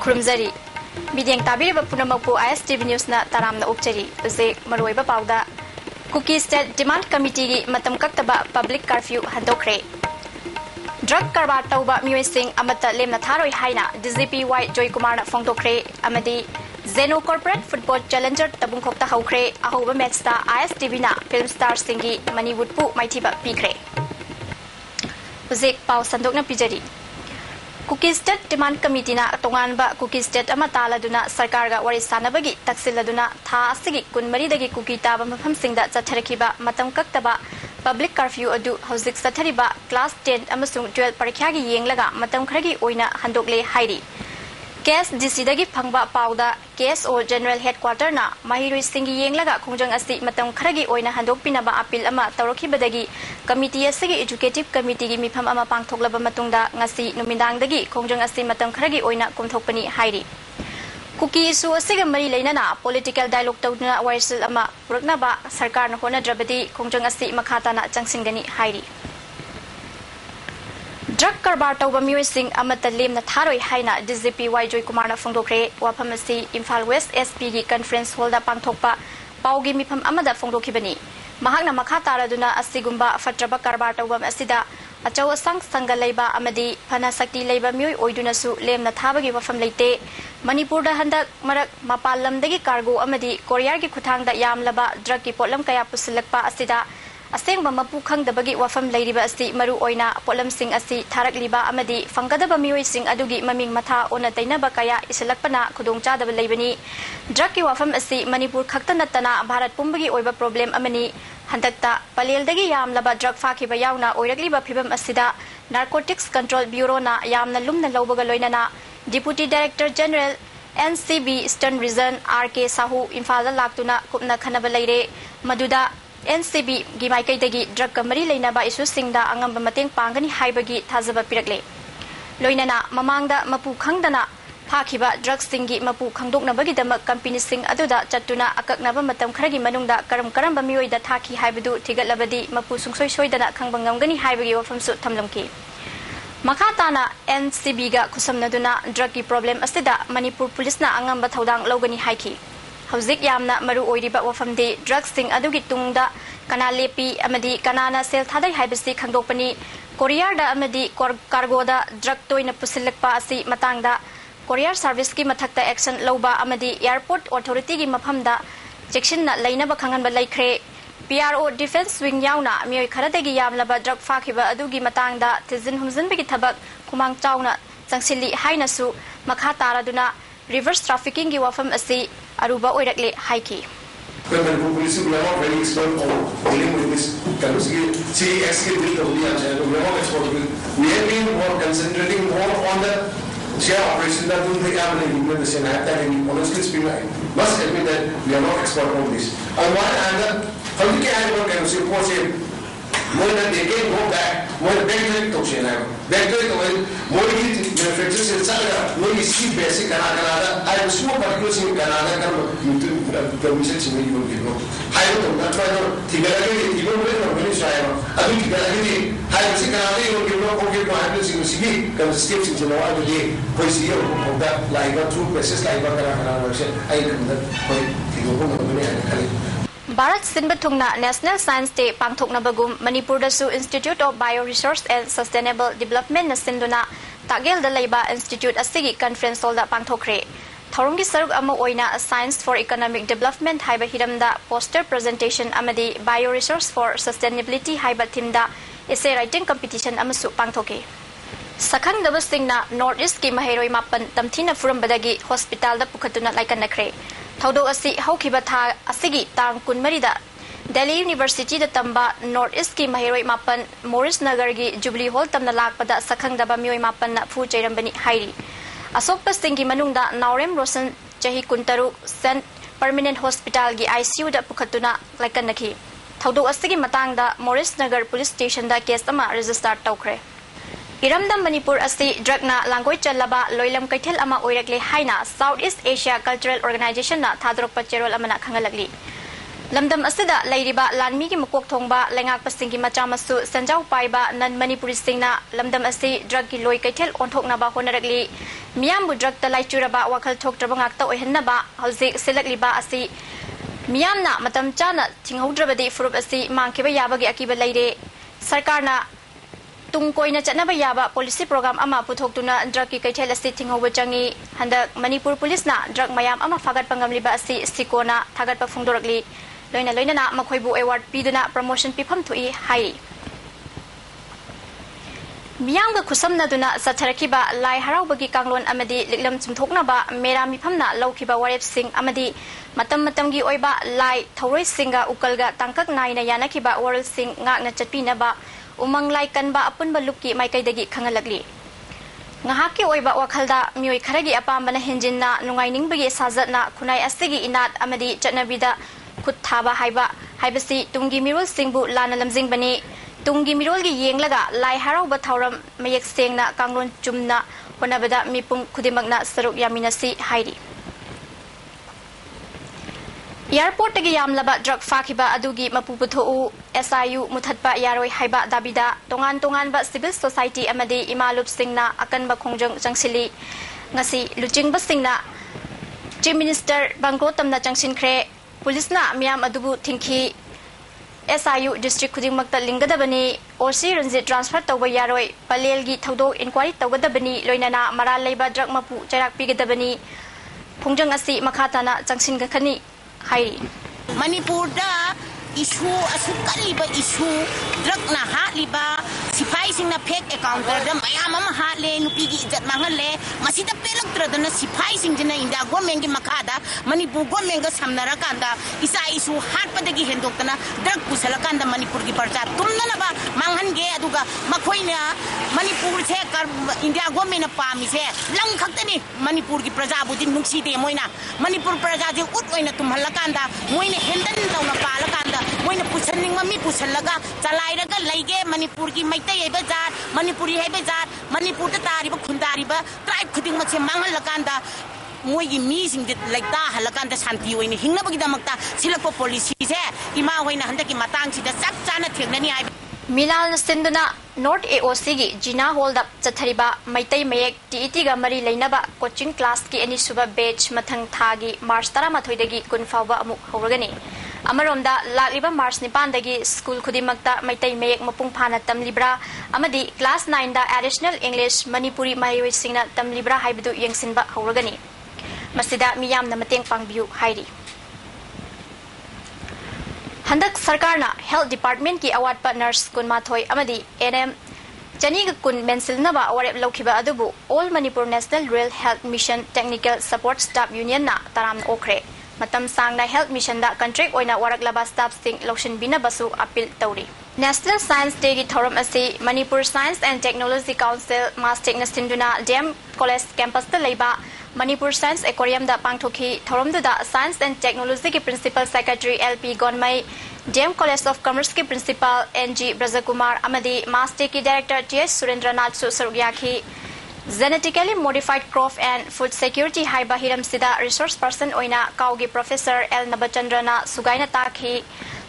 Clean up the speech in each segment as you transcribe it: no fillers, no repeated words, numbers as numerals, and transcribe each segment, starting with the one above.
Krumzari Bidang Tabiri Punamapu ISTV News na Taram na Ukchari Uze Maroiba Pauda Cookie State Demand Committee Matam Kaktaba Public Curfew Handokre Drug Karbar Tauba Muising Amata Lemna Tharoi Haina DZPY Joy Kumar Fongdokre Amadi Zeno Corporate Football Challenger Tabungkokta Haukre Ahoba Metsta ISTV na Film Star Singi Maniwoodpu Maitiba Pikre Uze Pau Sandokna Pijari Cookie State Demand Committee na Tonganba Cookie State Amatala Duna Sarkarga Warisana Bagi Taxiladuna Tha Sigi Kunmari Dagi Cookie Taba Mafamsingda Zatarakiba Matam Kaktaba Public Curfew Adu Hauzik Satariba Class 10 Amasung 12 Parikyagi Yenglaga Matam Kragi Oina Handokle Hairi Case DC Dagi Pangba Pauda KSO General Headquarter na Mahirui Singi Yenglaga Kongjang Asi Matam Kragi Oina Handok Pinaba Apil Ama Tauroki Badagi Committee Sigi Educative Committee gi Mifam Ama Pangthoklaba Matungda Ngasi Numindang Dagi Kongjang Asi Matam Kragi Oina Kumthokpani Hairi Cookie Su Asiga Mari Lainana Political Dialogue Tawduna Waisil Ama Puruknaba Sarkar na Hona Drabadi Kongjang Asi Makhata na Changsingdani Hairi Drug Karbar Tauba Muising Amata Lemna Tharoi Haina DZPY Joy Kumar na Fongdokre Waphamasi Imphal West SP gi Conference Hall da Pangthokpa Paugi Mifam Amada Fongdokibani Mahakna Makhata Duna Asigumba Fatraba Karbar Tauba Asida Achau Asang Sanga Leiba Amadi Phana Sakti Leiba Mui Oidunasu Lemna Thabagi Wafam Leite Manipur da Handak Marak Mapalamdagi Cargo Amadi Korea gi Khuthangda Yamlaba Drug ki Potlam Kaya Pusilakpa Asida Asengba Mapu Khangdabagi Wafam Leiriba Asi Maru Oina Potlam Sing Asi Tharakliba Amadi Fangadaba Mioi Sing Adugi Maming Matha Ona Tainaba Kaya Isilakpana Khudongchadaba Leibani Drug ki Wafam Asi Manipur Khakta Natana Bharat Pumbagi Oiba Problem Amani Handakta Paleldagi Yamlaba Drug Fakiba Yauna Oiragliba Phibam Asida Narcotics Control Bureau na Yamna Lumna Laubaga Loinana Deputy Director General NCB Eastern Region RK Sahu Imphal Laktuna Kupna Khanaba Leire Maduda NCB Gimaikai Dagi Drug Kamari Leinaba Isu Singda Angamba Mateng Pangani Haibagi Thazaba Pirakle Loinana Mamangda Mapu Khangdana Phakiba Drug Singi Mapu Khangdoknabagi Damak Company Sing Aduda Chatuna Akaknaba Matam Kharagi Manungda Karam Karamba Mioida Thaki Haibadu Thigatlabadi Mapu Sungsoi Soidana Khangbangam Haibagi Wafamsu Thamlamki Makhatana NCB ga Kusamnaduna Drug ki Problem Asida Manipur Police na Angamba Thaudang Logani Haiki Hauzik Yamna Maru Oiriba Wafamde Drug Sing Adugi Tungda Kana Lepi Amadi Kanana Sel Thadai Haibasi Khangdokpani Korea da Amadi Cargo da Drug Toina Pusilakpa Asi Matangda Courier Service ki Mathakta Action Loba Amadi Airport Authority gi Maphamda Section na Lainaba Khanganba Laikre PRO Defense Wing Yauna Mioi Kharadagi Yamlaba Drug Fakiba Adugi Matangda Tizin Humzanbigi Thabak Kumang Chawna Changsili Hainasu Makhatara Reverse Trafficking gi Wafam Asi Aruba Oirakle Haiki The Manipur police we are not very expert on dealing with this kind of CES we are not expert with. We have been more concentrating more on the share operation that don't take implement the same that and honestly speaking I must admit that we are not expert on this. On one hand, how do I work and say more than they can go back, more back to it back to it more manufacturers in Saga, more see basic Canada. I was more particular in Canada permission to me you know. I don't know, that's why Tigaraki, even with the minister, I think Tigaraki, I was in Canada, you give no okay to handles in the city, because steps into the other day, because you of that like through places like Canada, I can that point to Bharat Sinbathungna National Science Day Pangthokna Bagum Manipur Dasu Institute of Bioresource and Sustainable Development na Sinduna Tagel da Leiba Institute Asigi Conference Hall da Pangthokre Thorungi Saruk ama oina Science for Economic Development haiba hiramda poster presentation amadi Bioresource for Sustainability haiba thimda essay writing competition amasu pangthoke Sakhang dabasingna North East ki Maheroi Mapan tamthina furambadagi hospital da pukhatuna laikanakre Thodo Asi Haukiba Tha Asigi Tang Kunmarida Delhi University da Tamba North East ki Mahiroi Mapan Morris Nagar gi Jubilee Hall tamna lakpada Sakhang daba Mioi Mapan na Fu Chairambani Hairi Asok Pastingi Manungda Naurem Rosen Chahi Kuntaru Sent Permanent Hospital gi ICU da Pukhatuna Laikanaki Thodo Asigi Matangda Morris Nagar Police Station da case ama register tawkre Iramdam Manipur Asi Dragna Langoi Chalaba Loilam Kaithel Ama Oirakle Haina Southeast Asia Cultural Organization na Thadrok Pacherol Amana Khangalagli lamdam asida lairiba lanmi gi makok thongba lengak pasing gi macha masu sanjau paiba nan manipuri singna lamdam asi drug gi loi kaithel onthokna ba honarakli miyam bu drug ta laicuraba wakhal thoktraba ngak ta oihanna ba hauzik selakli ba asi miyam na matam chana thinghodrabadi furup asi mangkeba yaba gi akiba laire sarkarna tung koina chatnaba yaba policy program ama puthoktuna drug ki kaithel asi thinghoba changi handak manipur police na drug mayam ama fagat pangamli ba asi sikona thagat pa phungdorakli loina na makhoibu award piduna promotion pifam thui hai miyam ga khusamna duna satharakiba lai harauba gi kanglon amadi liklam chumthokna ba mera mifamna laukiba warep sing amadi matam gi oiba lai thoroi singa ukalga tangkak naina yanakiba world sing ngakna chatpina ba umang lai kanba apunba lupki maikaidagi khangalakli ngahaki oiba wakhalda mioi kharagi apambana henjinna nungainingbagi sajatna khunai asigi inat amadi chatnabida khut thaba haibasi tungi mirol singbu lana lamjing bani tungi mirol gi yenglaga lai harauba thauram mayek sengna kanglon chumna honabada mipung khudimakna saruk yaminasi hairi airport gi yamlaba drug fakiba adugi mapuputho SIU muthatpa yaroi haiba dabida tongan ba civil society amadi imalup singna akanba khongjang changsili ngasi luchingba singna chief minister bangro tamna changsin khre police na miyam adubu thingki SIU district khudingmakta lingadabani OC Ranjit transfer tawba yaroi palel gi thodok inquiry tawgadabani loinana maral leiba drug mapu charak pigadabani khongjang asi makhatana changsin ga khani hai Manipur da issue asukaliba issue drug na haliba sipai singna fake account da mayam ma hale nupi gi ijat mangalle masida pelak tradana sipai singjina inda government gi makada Manipur government ga samnara kanda isa issue hat padagi hendoktana drug pusala kanda Manipur gi parcha tumna ba manghange aduga makhoina Manipur se kar India government na pami se lang khaktani Manipur gi praja budin nungsi de moina Manipur praja je ut oina tumhala kanda moina hendan tawna pala kanda moina pusaning mami pusalaga chalairaga laige Manipur gi maitai haiba jar Manipuri haiba jar Manipur ta tariba khundariba tribe khuding mache mangal kanda moi gi mi sing laita halakanda shanti oina hingnabagi damakta silakpo policy se ima hoina handaki matang sida chak chana thengnani ai Milal Sinduna North AOC gi Jina hold up chathariba maitai mayek TET ga mari leinaba coaching class ki ani suba batch mathang thagi March 13 dagi kun fawba amuk hawragani amaromda lakliba March 9 dagi school khudimakta maitai mayek mapung phana tamlibra amadi class 9 da additional English Manipuri mahayoi singna tamlibra haibidu yengsinba hawragani masida miyam na mateng pangbiu hairi Handak Sarkarna Health Department ki award pa nurse kun mathoi amadi NM Chani kun mensilnaba warep lokhiba adubu All Manipur National Rural Health Mission Technical Support Staff Union na taram okre matam sangna health mission da contract oina waraklaba staff sing lotion bina basu appeal tawri National Science Day ki thoram asi Manipur Science and Technology Council Mastic na sinduna DM College campus ta leiba Manipur Science Aquarium da pangthoki thoramdu da Science and Technology ki Principal Secretary LP Gonmai DM College of Commerce ki Principal NG Brajakumar amadi Mastic ki Director TS Surendranath Susarugyaki Genetically Modified Crop and Food Security Haiba Hiram Sida Resource Person oina Kaugi Professor L Nabachandrana Sugaina Taki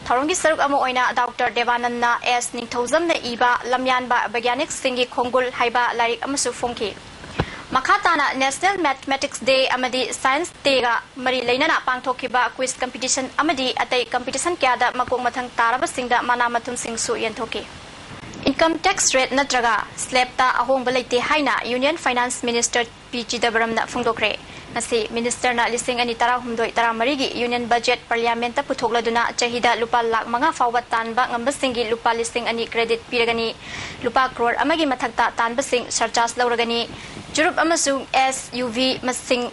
Thorongi Saruk Amo oina Dr. Devananda S Ningthozam na iba lamyanba Bagyanik Singi Khongul Haiba Larik amasu Fongki Makhatana National Mathematics Day amadi Science Day ga mari leinana pangthokiba quiz competition amadi atai competition kyada makong mathang taraba singda mana mathum singsu yenthoki Income tax rate natraga slab ta ahongba leite haina Union Finance Minister P. Chidambaram na phungdokre ngasi minister na lising ani tara humdoi tara marigi union budget parliament ta puthokladuna chahida lupa lakh manga fawba tanba ngambasingi lupa lising ani credit piragani lupa crore amagi mathakta tanba sing surcharge lawragani jurup amasung SUV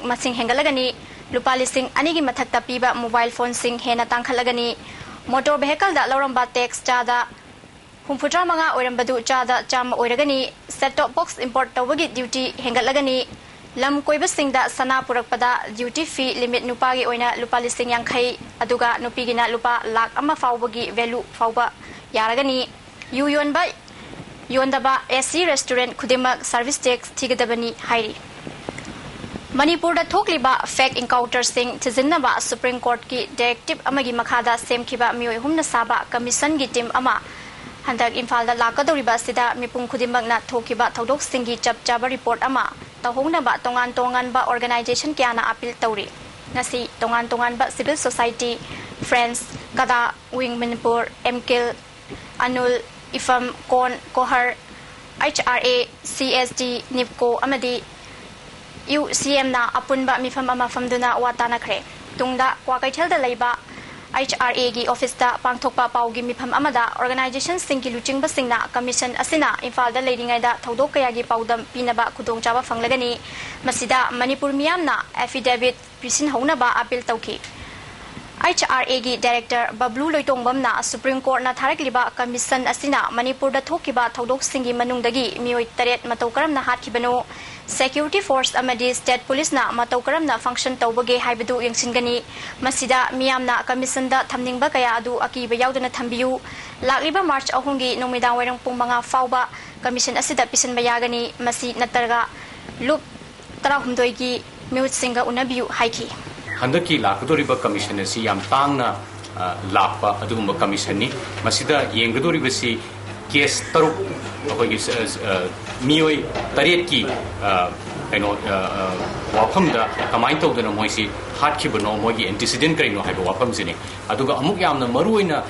masing hengalagani lupa lising anigi mathakta piba mobile phone sing hena tangkhalagani motor vehicle da lawramba tax chada Humputra manga oirambadu chada cham oiragani set top box import tawagi duty hengalagani lam koiba singda sana purakpada duty fee limit nupagi oina lupa lising yankhai aduga nupigina lupa lakh ama fawbagi value fawba yaragani yu yondaba AC restaurant khudimak service tax thigadabani hairi Manipur da thokliba fake encounter sing thijinnaba Supreme Court ki directive amagi makhada semkhiba mioi humna saba commission gi team ama handak Imphal da lakadoriba sida mipum khudimagna thokiba thodok singi chapchaba report ama tahongnaba tongan ba organization kyana appeal tawri ngasi tongan ba civil society friends kada wing Manipur MKIL Anul Ifam Kon Kohar HRA CSD Nipco amadi UCM na apunba mifam ama famduna watana kre tungda kwakaithel da leiba HRA gi office da pangthokpa paugi mifam amada organization singki luchingba singna commission asina Imphal da leiringai da thodok kaya gi paudam pinaba khudongchaba fanglagani masida Manipur miyamna affidavit pisin hounaba appeal tawki HRA gi director Bablu Loitongbam na Supreme Court na tharakliba commission asina Manipur da thokiba thodok singi manungdagi mioi taret mataukaram na hatkibano security force amadi state police na mataukaram na function tawbage haibadu yangsingani masida miyamna commission da thamningba kaya adu akiba yaudana thambiyu lakliba March ahungi nomidang wairang pung manga fauba commission asida pisan bayagani masi natarga loop 16 gi miut singa unabiyu haiki handaki lakadoriba commission asi yam tangna lakpa adugumba commission ni masida yengadoriba si case taruk akogi mioi taret ki wafamda kamai tawdana moisi hatkibano mogi antecedent karino haiba wafam sini aduga amuk yamna maruina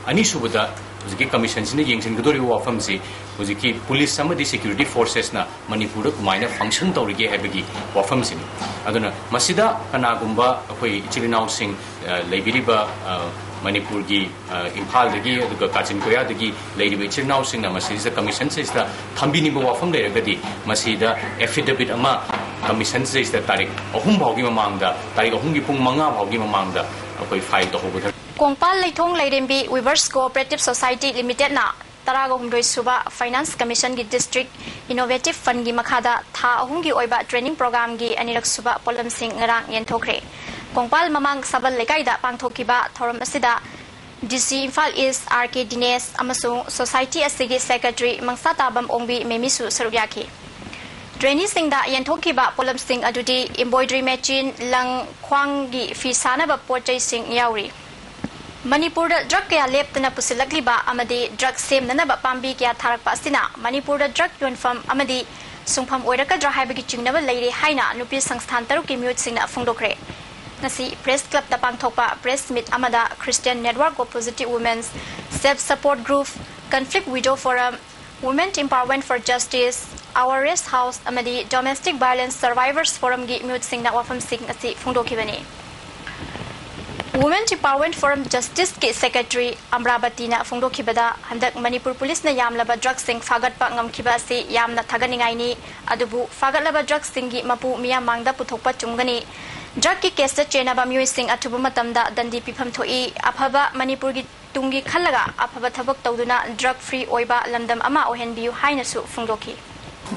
anisubada huziki commission sini yengsingadori wafam si huziki police samadi security forces na Manipur kumaina function tawrige haibagi wafam sini aduna masida kanagumba akoi chilinau sing leibiriba Manipur gi Imphal dagi aduga Kachin Koya dagi leidibe chilinau sing na masida commission sista thambini ba wafam leiragadi masida affidavit ama commission sista tarik ahum bhaugi mamangda tarik ahum gi pung manga bhaugi mamangda akoi file to hobu Kongpal Leithong Leirembi Weavers Cooperative Society Limited na Taraga Humdoi Suba Finance Commission gi District Innovative Fund gi makhada tha ahum gi oiba training program gi anirak suba polam sing ngarang yenthokre Kongpal Mamang Sabal Lekai da pangthokiba thoram asida DC Imphal East RK Dines amasung Society asigi Secretary Mangsa Tabam Ongbi Memisu Sarugyaki Training sing da yenthokiba polam sing adudi embroidery machine lang khwang gi fisana ba pochai sing yauri Manipur da drug kaya leptana pusilakliba amadi drug sem nanaba pambi kaya tharakpa asina Manipur da drug yonfam amadi sungpham oirakadra haibagi chingnaba leire haina nupi sangsthan taruki miut singna phongdokre ngasi press club da pangthokpa press meet amada Christian Network of Positive Women's Self Support Group Conflict Widow Forum Women Empowerment for Justice Our Rest House amadi Domestic Violence Survivors Forum gi miut singna wafam sing asi phongdokibani Women Empowerment Forum Justice ki Secretary Amravati na phongdokhibada handak Manipur Police na yamlaba drugs sing fagatpa ngamkhiba si yamna thaganingai ni adubu fagatlaba drugs singi mapu miya mangda puthokpa chungani drug ki case chenaba mioi sing athubu matamda dandi pifam thoi aphaba Manipur gi tungi khallaga aphaba thabak tawduna drug free oiba landam ama ohenbiu haina su phongdokhi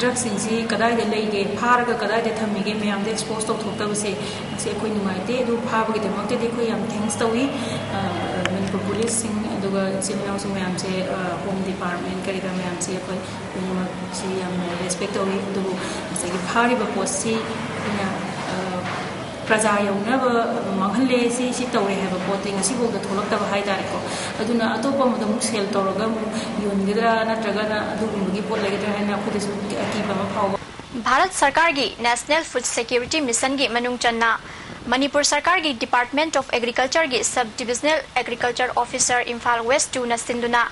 drugs insi kadai de leige pharaga kadai de thamige mayam de expose to thokta base se koi numaite du phaba de makte de koi yam thanks tawi Manipur police sing aduga senior so mayam se home department kari da mayam se koi numa si yam respect tawi du se phari ba post si na praja yaunaba manghalle si tawre haba poting asi bo da tholakta ba haidare ko aduna atopa mo da mu sel toroga mu yongidra natraga na adu gi pot lagidra hena khudisu akiba ma phaw Bharat Sarkar gi National Food Security Mission gi manung channa Manipur Sarkar gi Department of Agriculture gi Sub-Divisional Agriculture Officer Imphal West 2 na sinduna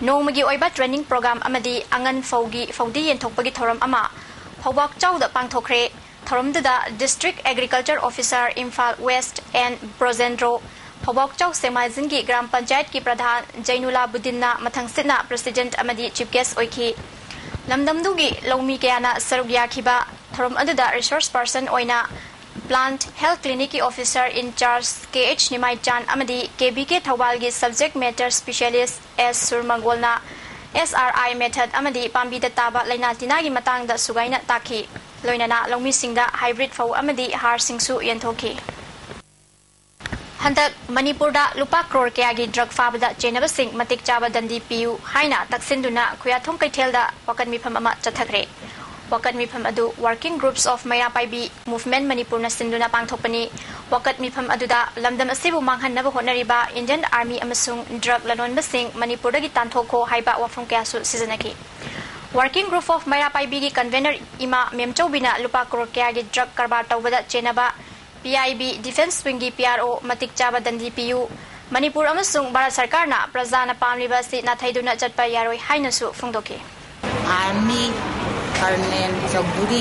nomagi oiba training program amadi angan faugi faudi yenthokpagi thoram ama phawbak chawda pangthokre Thoramda District Agriculture Officer Imphal West and Brozendro Phawbak Chaw Semaizin gi Gram Panchayat ki Pradhan Jainula Budinna Mathangsitna President amadi Chief Guest oiki Lamdamdu gi Lomi Kayana Sarugya khiba Thoram aduda Resource Person oina Plant Health Clinic ki Officer in Charge KH Nimai Chan amadi KBK Thawal gi Subject Matter Specialist S Surmangolna SRI method amadi pambi da taba laina tina gi matang da sugaina taki loinana longmi singda hybrid fau amadi har singsu yenthoki handak Manipur da lupa crore kaya gi drug fabda chenaba sing matik chaba dandi piu haina taksinduna khuya thong kaithel da wakan mi pham ama chathakre wakat mifam adu Working Groups of Maira Paibi Movement Manipur na sinduna pangthokpani wakat mifam aduda lamdam asibu manghanna ba honariba Indian Army amasung drug lanon basing Manipur dagi tanthoko haiba wafum kyasu sijanaki Working Group of Maira Paibi gi convener ima memchobina lupa crore kya gi drug karbar tawbada chenaba PIB Defense Wing gi PRO matik chaba dandi PU Manipur amasung Bharat Sarkar na prajana pamliba si na thaiduna chatpa yaroi hainasu phongdoki Army Colonel Chowdhury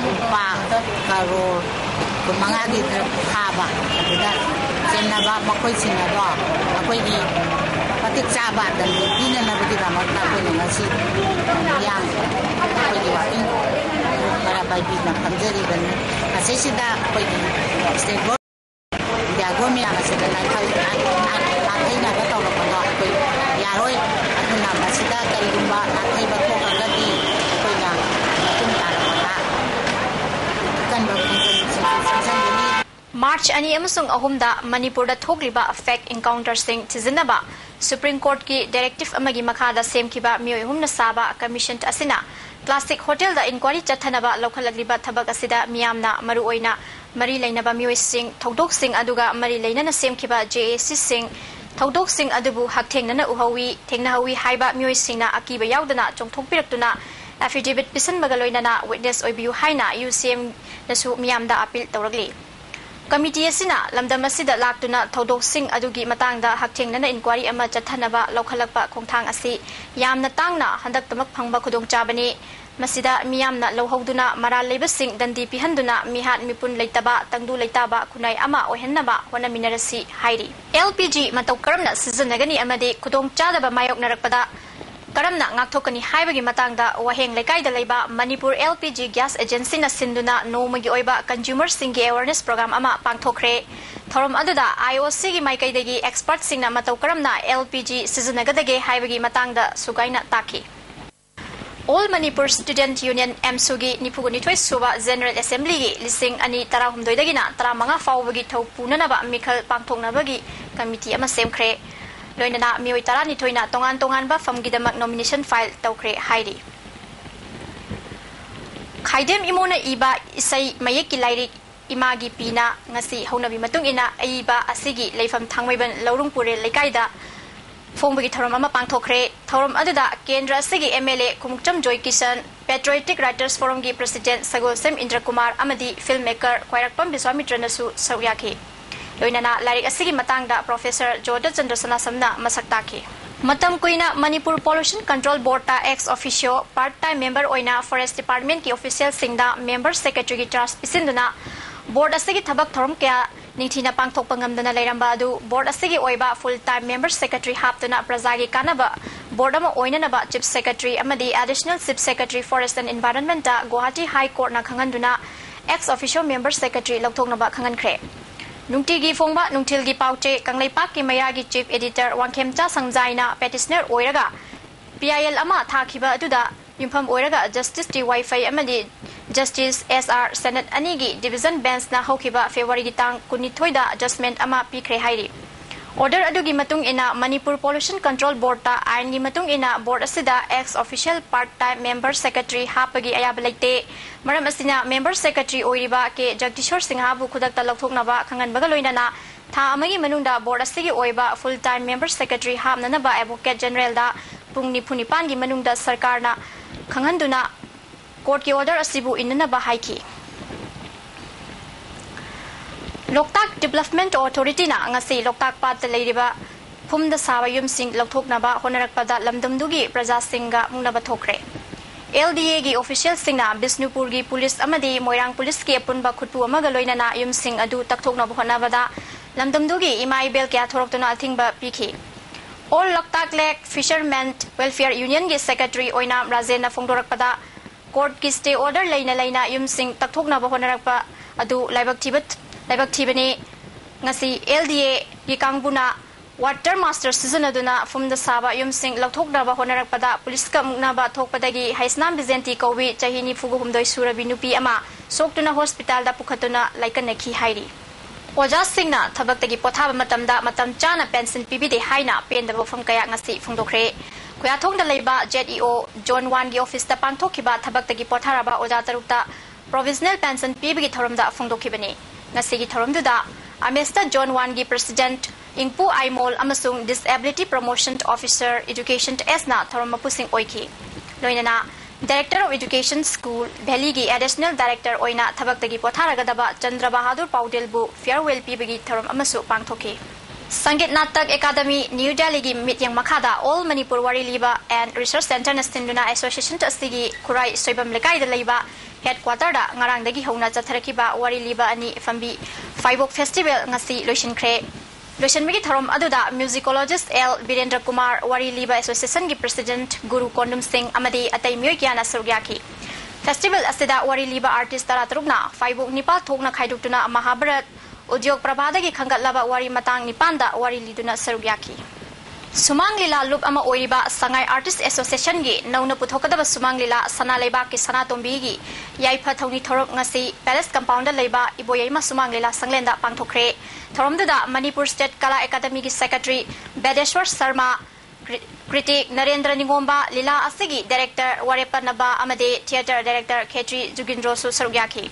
lupa crore kumangagi khaba aduda chenaba makoi sinaba akoi gi patik chaba dandi pina na budi ramat na ko na si yang akoi gi working para bai bi na pamjari ban asesida akoi gi state board Jagomi ang sila na natay na ba tawag ko ako yaroy at na masida kalumba natay ba ko kagadi ko na natunta na kan ba March ani amasung ahumda Manipur da thokliba fact encounter sing tizinaba Supreme Court ki directive amagi makhada semkiba mioi humna saba commission asina Classic Hotel da inquiry chathanaba lokhalagriba thabak asida miyamna maru oina Mari Lainaba Mui Singh, Todok Singh Aduga, Mari Lainana Semkiba, JAC Singh, Todok Singh Adubu, Haktengana Uhawi, Tengnahawi, Haiba Mui Singh, Akiba Yaudana, Jongtok Piratuna, Affidavit Pisan Magaloinana, Witness Oibu Haina, UCM Nasu Miamda Apil Toragli. Committee Asina, Lamdamasida Laktuna, Todok Singh Adugi Matanga, Haktengana Inquiry Ama Jatanaba, Lokalapa, Kongtang Asi, Yam Natangna, Handak Tamak Pangba Kudong Jabani. Masida miyamna lohawduna maral lebasing dandi pihanduna mihat mipun leitaba tangdu leitaba kunai ama ohennaba wana minarasi hairi LPG mataw karamna sijanagani amade kudong chadaba mayok narakpada karamna ngakthokani haibagi matangda waheng lekai da leiba Manipur LPG Gas Agency na sinduna nomagi oiba consumer singi awareness program ama pangthokre thorom aduda IOC gi maikai expert singna mataw karamna LPG sijanagadage haibagi matangda sugaina taki All Manipur Student Union MSUGI Nipuguni Suba General Assembly gi lising ani tarahumdoi dagina taramanga fawbagi thau punanaba mikhal pangthoknabagi committee ama semkhre loinana mioi tarani thoina tongan tongan ba famgidamak nomination file tawkhre hairi Khaidem imona iba isai mayeki lairik imagi pina ngasi haunabi matung ina aiba asigi leifam thangmaiban laurungpure lekaida Fongbagi Thorom ama pangthokre Thorom aduda Kendra asigi MLA Kumukcham Joy Kishan Patriotic Writers Forum gi President Sagolsem Indra Kumar amadi filmmaker Khwairakpam Biswamitra nasu sawyaki loinana lairik asigi matangda Professor Joda Chandrasana samna masaktaki Matam kuina Manipur Pollution Control Board ta ex officio part-time member oina Forest Department ki official singda member secretary gi charge pisinduna board asigi thabak thorom kya Ningthina pangthok pangamdana leiramba adu board asigi oiba full-time member secretary haptuna prajagi kanaba board ama oinanaba chief secretary amadi additional chief secretary forest and environment ta Guwahati High Court na khanganduna ex officio member secretary lokthoknaba khangankhre Nungtigi Fongba Nungtilgi Pauche Kanglaipak ki Mayagi chief editor Wangkhemcha Sangjaina petitioner oiraga PIL ama thakiba aduda yumpham oiraga justice Wi-Fi amadi Justice SR Senate Anigi Division Bench na hokiba February gitang kunithoida adjustment ama pikre hairi Order adugi matung ina Manipur Pollution Control Board ta ain gi matung ina board asida ex official part-time member secretary hapagi ayabalaite maram asina member secretary oiriba ke Jagdishwar Singha bu khudakta lokthoknaba khanganbaga loinana tha amagi manungda board asigi oiba full-time member secretary hamnanaba advocate general da pungni phunipan gi manungda sarkar na khanganduna Court ki order asibu inna bahaiki Loktak Development Authority na ngasi Loktak pat leiriba phumda sawa yum sing lokthoknaba honarakpada lamdamdugi praja singa mungnaba thokre LDA gi official singna Bisnupur gi police amadi Moirang police ki apunba khutpu amaga loinana yum sing adu takthoknaba honabada lamdamdugi imai bel kya thoroktuna thingba pikhi All Loktak Lake Fishermen Welfare Union gi secretary oina Rajena Fongdorakpada Court ki stay order laina yum sing takthokna ba honarakpa adu laibak thibani ngasi LDA gi kangbuna water master season aduna from the saba yum sing lokthokna ba honarakpada police ka mukna ba thokpadagi haisnam bizenti kowi chahini fugu humdoi surabi nupi ama soktuna hospital da pukhatuna laikanaki hairi Oja Singna thabaktagi pothaba matamda matam chana pension pibide haina pendaba fam kaya ngasi phungdokre Kuyatong Leba JEO John 1 office the Pangtokiba Tabaki Potaraba Oda Tarukta Provisional Pension Pibigi Torumda Fungdokibani. Nasigi Torumduda, Amesta John 1 President Ingpu Aimol Amasung Disability Promotion Officer Education Esna Torumapusing Oiki. Loinana Director of Education School Beligi Additional Director Oina Tabaki Potaragadaba Chandra Bahadur Paudelbu Farewell Pibigi Torum Amasu Pangtoki. Sangit Natak Academy New Delhi gi Mityang Makada All Manipur Wari Liba and Research Center Nastinduna Association Tastigi Kurai Soibam Lekai de Liba Headquarter da Ngarang Dagi Hona Chatharakiba Wari Liba Ani Fambi Firebok Festival Ngasi Loishin Kre Loishin Migi Tharom Aduda Musicologist L Birendra Kumar Wari Liba Association gi President Guru Kondum Singh Amadi Atai Myogyana Surgyaki Festival Asida Wari Liba Artist Taratrugna Firebok Nipal Thokna Khaidukuna Mahabharat Udyog Prabhadagi Khangatlaba Wari Matang Nipanda Wari Liduna Sarugyaki. Sumang Lila Loop Ama Oiriba Sangai Artist Association gi Nauna Puthokadaba Sumang Lila Sana Leba ki Sana Tombigi Yaipa Thoni Thorok Ngasi Palace Compound Leba Iboyema Sumang Lila Sanglenda Pangthokre Thoromduda Manipur State Kala Academy gi Secretary Bedeshwar Sharma Critic Narendra Ningomba Lila Asigi Director Warepa Naba Amade Theatre Director Khetri Jugindro Su Sarugyaki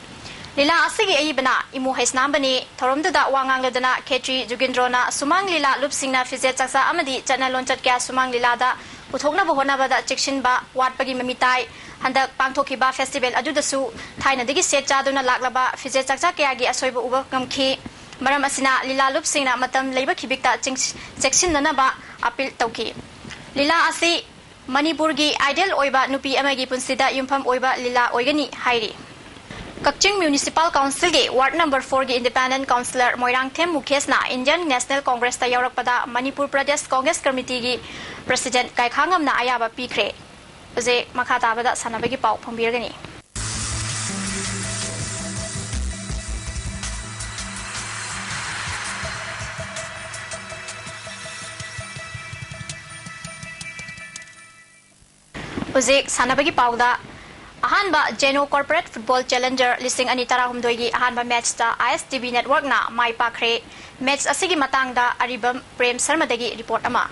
Lila Asigi Aibana Imu Haisnambani Thoromduda Wangang Ladana Khetri Jugindrona Sumang Lila Lupsingna Fizet Chaksa Amadi Chanalon Chatkya Sumang Lila da Puthokna Bohonabada Chikshinba Watpagi Mamitai Handak Pangthokiba Festival Adudasu Thaina Digi Setchaduna Laklaba Fizet Chaksa Kyagi Asoiba Uba Kamki Maram Asina Lila Lupsingna Matam Leiba Kibikta Chekshinanaba Appeal Tauki Lila Asi Manipurgi Ideal Oiba Nupi Amagi Punsida Yumpham Oiba Lila Oigani Hairi Kakching Municipal Council ge Ward number 4 ge Independent Councillor Moirang Them Mukesna Indian National Congress ta yaurakpada Manipur Pradesh Congress Committee gi President Kaikhangamna ayaba pikre Oje makata bada sanabagi pau phambirgani Oje sanabagi pauda Ahanba Geno Corporate Football Challenger listing ani tara humdoigi ahanba match ta ISTV network na mai pakre match asigi matangda aribam Prem Sharma dagi report ama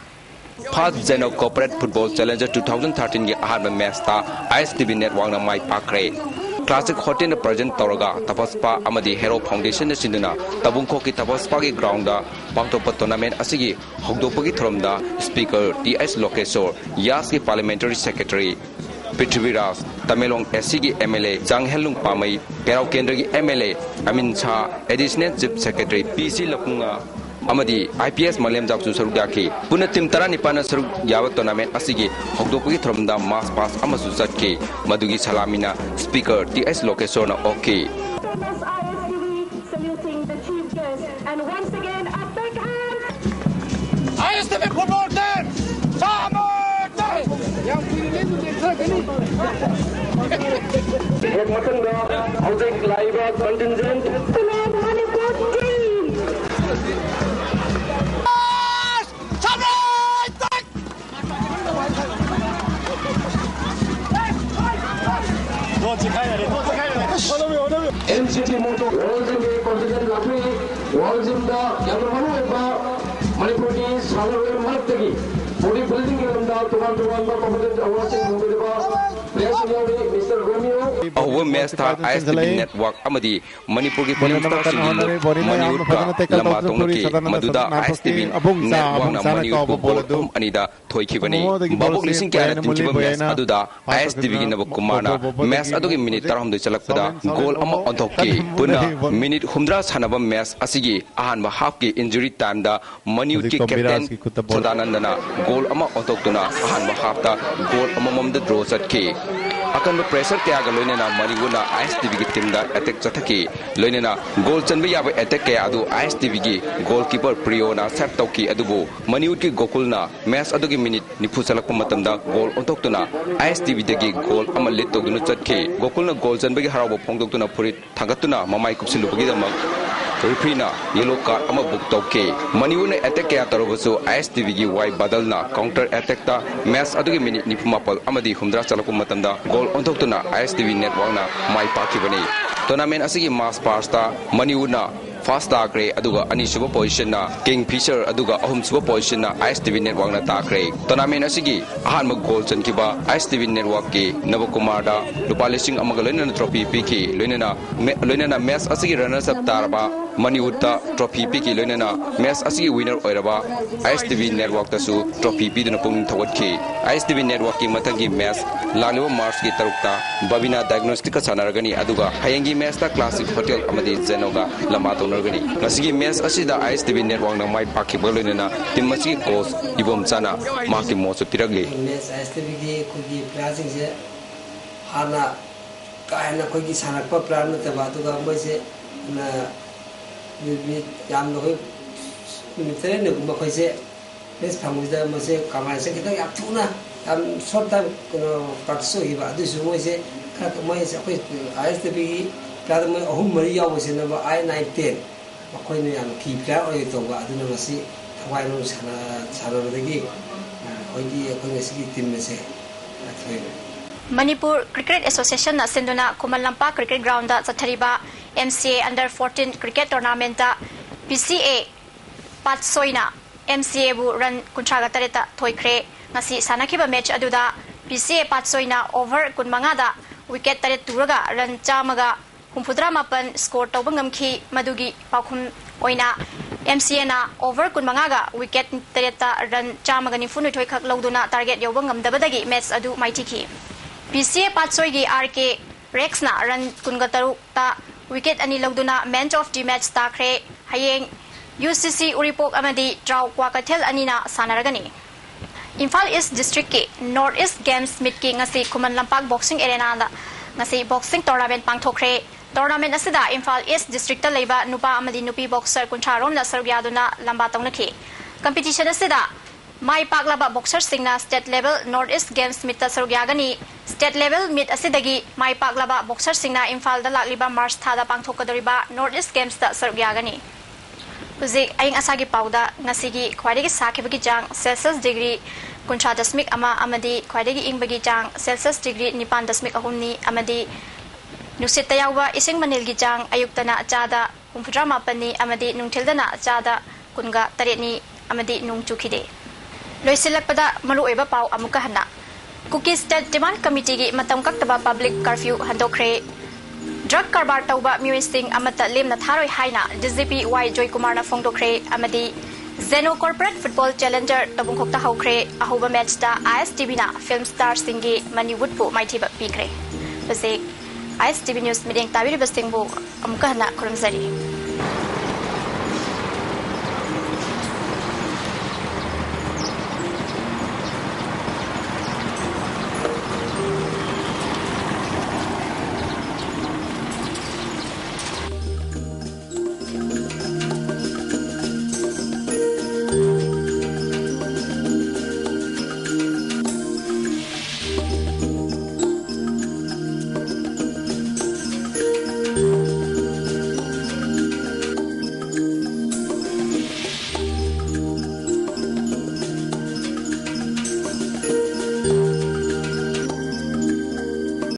First Geno Corporate Football Challenger 2013 gi ahanba match ta ISTV network na mai pakre Classic Hotel na present tawraga Tapaspa amadi Hero Foundation na sinduna tabungkho ki Tapaspa gi ground da pangtokpa tournament asigi hogdopagi thromda speaker TS Lokesor Yas ki parliamentary secretary Prithviraj Tamelong SCG MLA Janghelung Pamai Perau Kendra gi MLA Amin Cha Additional Chief Secretary PC Lapunga Amadi IPS Malem Japsu Sarugaki Puna Tim Tarani Pana Sarug Yawa Tournament Asigi Hogdopugi Thromda Mass Pass Amasu Satki Madugi Salamina Speaker TS Lokesona OK Saluting the chief guest and once again a big hand ISTV football team Housing live contingent. MCT Moto Walls in the contingent Lakmi Walls in the Yamamanu Manipuri Salaway Maratagi Body building in the Tuman competent awarding Mr. Romeo Our Master ISTV Network Amadi Manipur ki film star Singino Maniuka Lamatongki Maduda ISTV Network na Maniuka Bolum Anida Thoikibani Babuk Lising Kaya Tinkiba Mes Aduda ISTV ki Nabukumana Mes Aduki Minute Taram de Chalakpada Goal Ama Ontoki Puna Minute Humdra Sanaba Mes Asigi Ahan half ki injury time da Maniuki Captain Sadanandana Goal Ama Ontokuna Ahan half da Goal Ama Mamda Draw Satki Akan pressure kaya ga loinena Maniguna ISTV ki team da attack chathaki loinena goal chanbe yaba attack kaya adu ISTV ki goalkeeper Priona set tauki adubu Maniut ki Gokulna match adugi minute nifu salak matamda goal ontoktuna ISTV dagi goal ama lead togduna chatki Gokulna goal chanbe gi harawo phongdoktuna furit thagatuna mamai kupsilubagi damak Referee yellow card ama book tauke Maniuna attack kaya tarobasu ISTV gi wai badalna counter attack ta match adugi minute nifu mapal amadi humdra chalaku matamda goal ontoktuna ISTV network na mai pakibani tournament asigi mass pasta Maniuna first takre aduga ani suba position na Kingfisher aduga ahum suba position na ISTV network na takre tournament asigi ahan mag goal chan kiba ISTV network ki Navakumar da lupa lising amaga loina trophy piki loina match asigi runners up tarba Maniutta trophy piki loina match asigi winner oiraba ISTV network tasu trophy pi duna pung thawat ki ISTV network ki matangi match laglewa March ki tarukta Babina diagnostic ka sanaragani aduga hayengi match ta classic hotel amadi zenoga lama tonargani ngasigi match asida ISTV network na mai pakhi bolina team machi coach ibom chana maki mosu piragli match ISTV ki kugi playing je hana kaina kogi sanakpa plan ta baduga moise na mi yam no mitre ne kuma koise match phamujda mose kamai se kita yaptuna am short time kono practice hi ba du su moise ka moise koi ISTV ka mo ahum mari yaw se na ba I910 koi ne yam ki player oi to ba aduna masi thawai no sana dagi koi di koi ngi team me se Manipur Cricket Association na senduna Kumalampa Cricket Ground da chathariba MCA Under 14 Cricket Tournament da PCA Patsoina MCA bu run kuntraga tareta thoikre ngasi sanakiba match aduda PCA Patsoina over kunmanga da wicket taret turaga run chamaga humphudra mapan score tawba ngamkhi madugi pakhum oina MCA na over kunmanga ga wicket tareta run chamaga ni funu thoikhak lawduna target yoba ngamdabadagi match adu maithiki PCA Patsoi gi RK Rex na run kungataru ta wicket ani lawduna man of the match takre hayeng UCC Uripok amadi draw kwakathel anina sanaragani Imphal East District ki North East Games Meet ki ngasi Kuman Lampak Boxing Arena da ngasi boxing tournament pangthokre tournament asida Imphal East District ta leiba nupa amadi nupi boxer kuncharom na sarbyaduna lamba tongnaki competition asida mai paklaba boxer singna state level North East Games Meet ta sarugyagani state level meet asidagi mai paklaba boxer singna Imphal da lakliba March thada pangthokadoriba North East Games ta sarugyagani Uzik aying asagi pauda ngasigi khwaidagi sakibagi jang Celsius degree kuncha dasmik ama amadi khwaidagi ingbagi jang Celsius degree nipan dasmik ahumni amadi nusit tayawba ising manilgi jang ayuktana chada humphudra mapani amadi nungthildana chada kunga taretni amadi nungchukhide loisilakpada maru oiba pau amuka hana Cookie State Demand Committee gi matam kaktaba public curfew handokre Drug karbar tauba muising amata lemna tharoi haina DGP Y Joy Kumar na fongdokre amadi Zeno Corporate Football Challenger tabungkhokta haukre ahuba match da ISTV na film star singi Maniwood pu maithiba pikre base ISTV News meeting tabiri bastingbu amukahna kurumzari